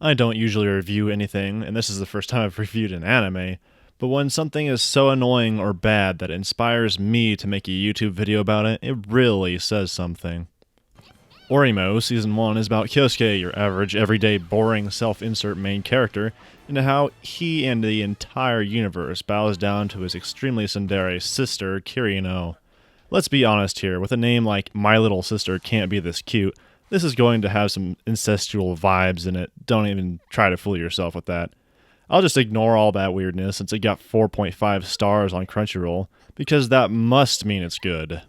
I don't usually review anything, and this is the first time I've reviewed an anime, but when something is so annoying or bad that it inspires me to make a YouTube video about it, it really says something. OreImo Season 1 is about Kyosuke, your average, everyday, boring, self-insert main character, and how he and the entire universe bows down to his extremely tsundere sister, Kirino. Let's be honest here, with a name like My Little Sister Can't Be This Cute, this is going to have some incestual vibes in it. Don't even try to fool yourself with that. I'll just ignore all that weirdness since it got 4.5 stars on Crunchyroll, because that must mean it's good.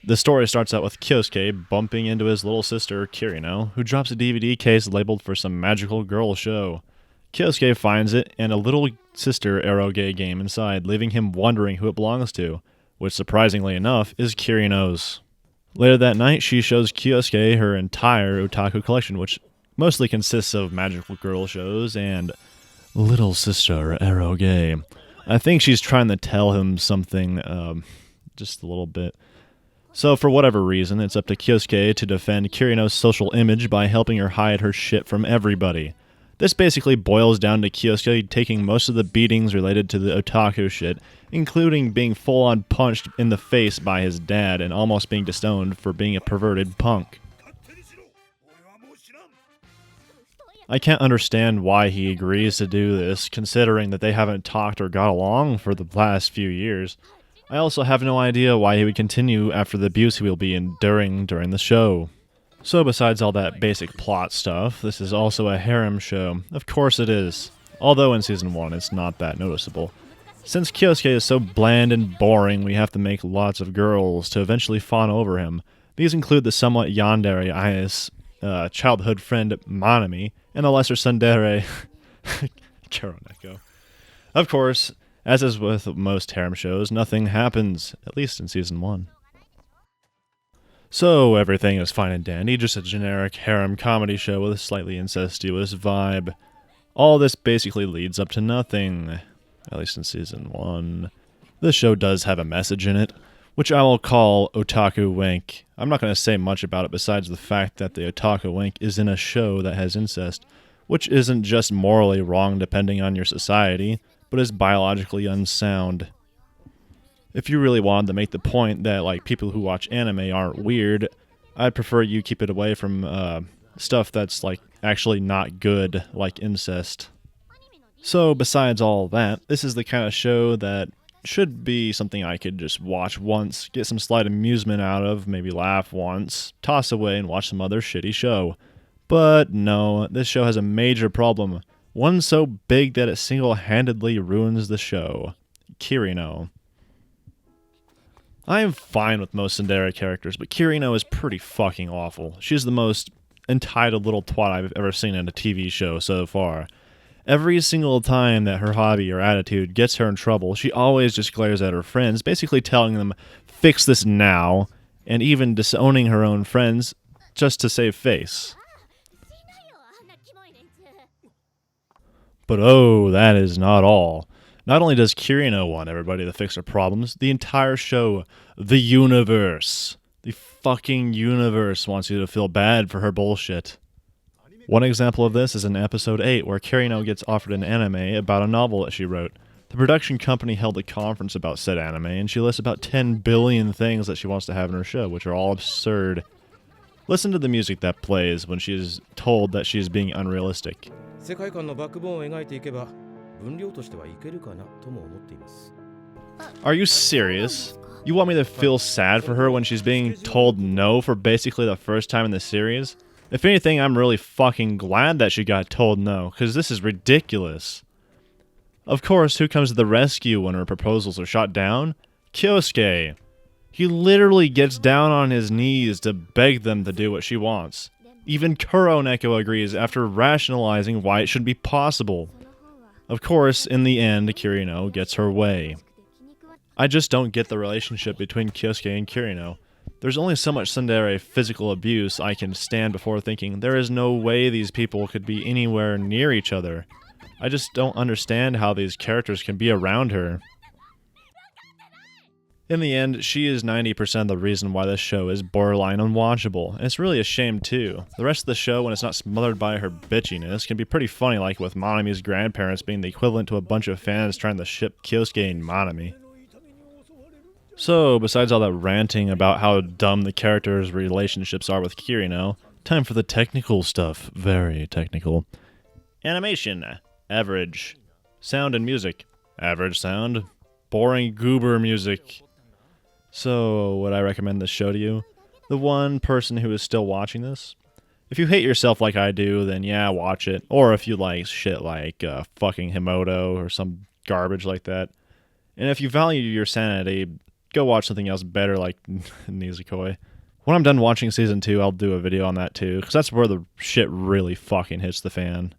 The story starts out with Kyosuke bumping into his little sister, Kirino, who drops a DVD case labeled for some magical girl show. Kyosuke finds it and a little sister eroge game inside, leaving him wondering who it belongs to, which surprisingly enough is Kirino's. Later that night, she shows Kyosuke her entire otaku collection, which mostly consists of magical girl shows and little sister eroge. I think she's trying to tell him something, just a little bit. So for whatever reason, it's up to Kyosuke to defend Kirino's social image by helping her hide her shit from everybody. This basically boils down to Kyosuke taking most of the beatings related to the otaku shit, including being full-on punched in the face by his dad and almost being disowned for being a perverted punk. I can't understand why he agrees to do this, considering that they haven't talked or got along for the last few years. I also have no idea why he would continue after the abuse he will be enduring during the show. So besides all that basic plot stuff, this is also a harem show. Of course it is. Although in Season 1 it's not that noticeable. Since Kyosuke is so bland and boring, we have to make lots of girls to eventually fawn over him. These include the somewhat yandere Ayas, childhood friend Manami, and the lesser tsundere Kuroneko. Of course, as is with most harem shows, nothing happens, at least in Season 1. So everything is fine and dandy, just a generic harem comedy show with a slightly incestuous vibe. All this basically leads up to nothing, at least in Season 1. This show does have a message in it, which I will call Otaku Wank. I'm not going to say much about it besides the fact that the Otaku Wank is in a show that has incest, which isn't just morally wrong depending on your society, but is biologically unsound. If you really wanted to make the point that like people who watch anime aren't weird, I'd prefer you keep it away from stuff that's like actually not good, like incest. So besides all that, this is the kind of show that should be something I could just watch once, get some slight amusement out of, maybe laugh once, toss away and watch some other shitty show. But no, this show has a major problem. One so big that it single-handedly ruins the show. Kirino. I am fine with most tsundere characters, but Kirino is pretty fucking awful. She's the most entitled little twat I've ever seen in a TV show so far. Every single time that her hobby or attitude gets her in trouble, she always just glares at her friends, basically telling them, fix this now, and even disowning her own friends just to save face. But oh, that is not all. Not only does Kirino want everybody to fix their problems, the entire show, the universe, the fucking universe wants you to feel bad for her bullshit. One example of this is in episode 8, where Kirino gets offered an anime about a novel that she wrote. The production company held a conference about said anime, and she lists about 10 billion things that she wants to have in her show, which are all absurd. Listen to the music that plays when she is told that she is being unrealistic. Are you serious? You want me to feel sad for her when she's being told no for basically the first time in the series? If anything, I'm really fucking glad that she got told no, because this is ridiculous. Of course, who comes to the rescue when her proposals are shot down? Kyosuke. He literally gets down on his knees to beg them to do what she wants. Even Kuroneko agrees after rationalizing why it should be possible. Of course, in the end, Kirino gets her way. I just don't get the relationship between Kyosuke and Kirino. There's only so much tsundere physical abuse I can stand before thinking there is no way these people could be anywhere near each other. I just don't understand how these characters can be around her. In the end, she is 90% the reason why this show is borderline unwatchable, and it's really a shame too. The rest of the show, when it's not smothered by her bitchiness, can be pretty funny, like with Monami's grandparents being the equivalent to a bunch of fans trying to ship Kyosuke and Monami. So, besides all that ranting about how dumb the characters' relationships are with Kirino, time for the technical stuff. Very technical. Animation. Average. Sound and music. Average sound. Boring goober music. So, would I recommend this show to you? The one person who is still watching this? If you hate yourself like I do, then yeah, watch it. Or if you like shit like fucking Himoto or some garbage like that. And if you value your sanity, go watch something else better like Nizukoi. When I'm done watching season 2, I'll do a video on that too, because that's where the shit really fucking hits the fan.